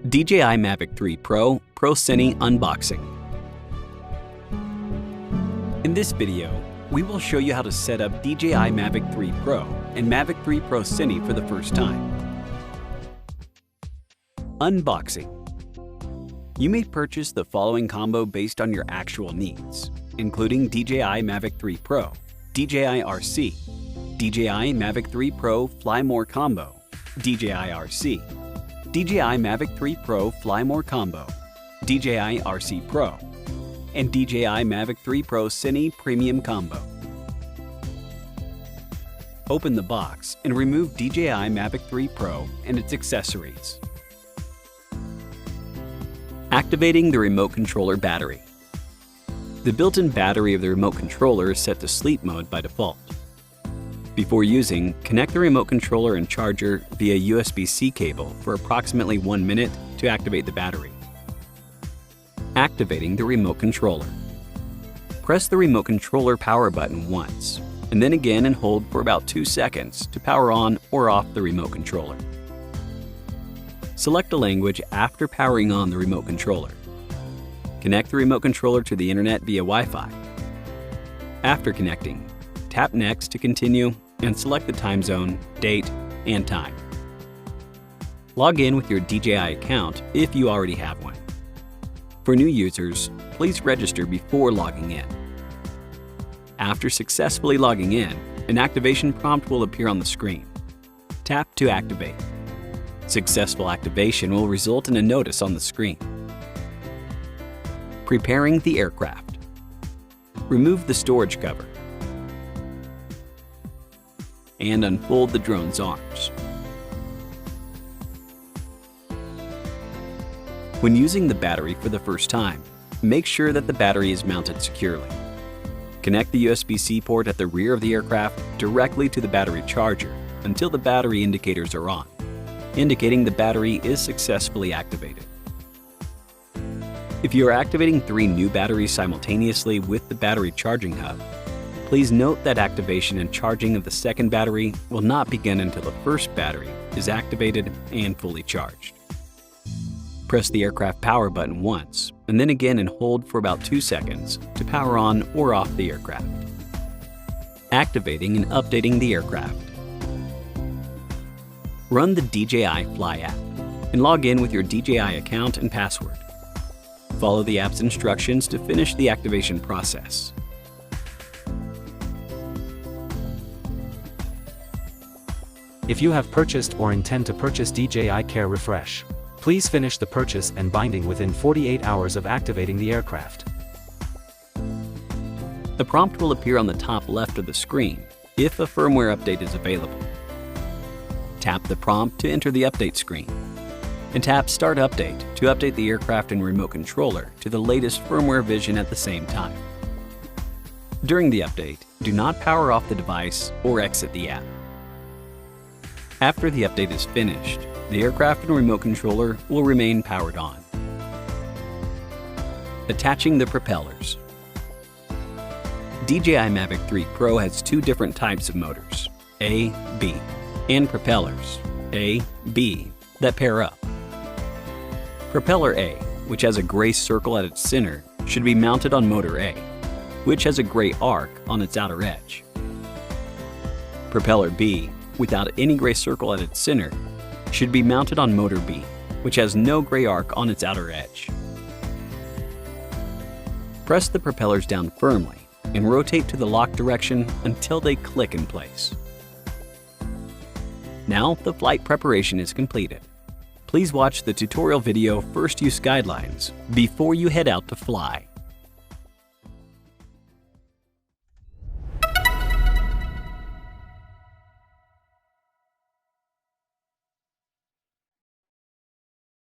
DJI Mavic 3 Pro Cine unboxing. In this video, we will show you how to set up DJI Mavic 3 Pro and Mavic 3 Pro Cine for the first time. Unboxing. You may purchase the following combo based on your actual needs, including DJI Mavic 3 Pro, DJI RC, DJI Mavic 3 Pro Fly More Combo, DJI RC, DJI Mavic 3 Pro Fly More Combo, DJI RC Pro, and DJI Mavic 3 Pro Cine Premium Combo. Open the box and remove DJI Mavic 3 Pro and its accessories. Activating the remote controller battery. The built-in battery of the remote controller is set to sleep mode by default. Before using, connect the remote controller and charger via USB-C cable for approximately 1 minute to activate the battery. Activating the remote controller. Press the remote controller power button once, and then again and hold for about 2 seconds to power on or off the remote controller. Select a language after powering on the remote controller. Connect the remote controller to the internet via Wi-Fi. After connecting, tap Next to continue and select the time zone, date, and time. Log in with your DJI account if you already have one. For new users, please register before logging in. After successfully logging in, an activation prompt will appear on the screen. Tap to activate. Successful activation will result in a notice on the screen. Preparing the aircraft. Remove the storage cover and unfold the drone's arms. When using the battery for the first time, make sure that the battery is mounted securely. Connect the USB-C port at the rear of the aircraft directly to the battery charger until the battery indicators are on, indicating the battery is successfully activated. If you are activating 3 new batteries simultaneously with the battery charging hub, please note that activation and charging of the second battery will not begin until the first battery is activated and fully charged. Press the aircraft power button once, and then again and hold for about 2 seconds to power on or off the aircraft. Activating and updating the aircraft. Run the DJI Fly app and log in with your DJI account and password. Follow the app's instructions to finish the activation process. If you have purchased or intend to purchase DJI Care Refresh, please finish the purchase and binding within 48 hours of activating the aircraft. The prompt will appear on the top left of the screen if a firmware update is available. Tap the prompt to enter the update screen, and tap Start Update to update the aircraft and remote controller to the latest firmware version at the same time. During the update, do not power off the device or exit the app. After the update is finished, the aircraft and remote controller will remain powered on. Attaching the propellers. DJI Mavic 3 Pro has 2 different types of motors, A, B, and propellers, A, B, that pair up. Propeller A, which has a gray circle at its center, should be mounted on motor A, which has a gray arc on its outer edge. Propeller B, without any gray circle at its center, should be mounted on motor B, which has no gray arc on its outer edge. Press the propellers down firmly and rotate to the lock direction until they click in place. Now the flight preparation is completed. Please watch the tutorial video First Use Guidelines before you head out to fly.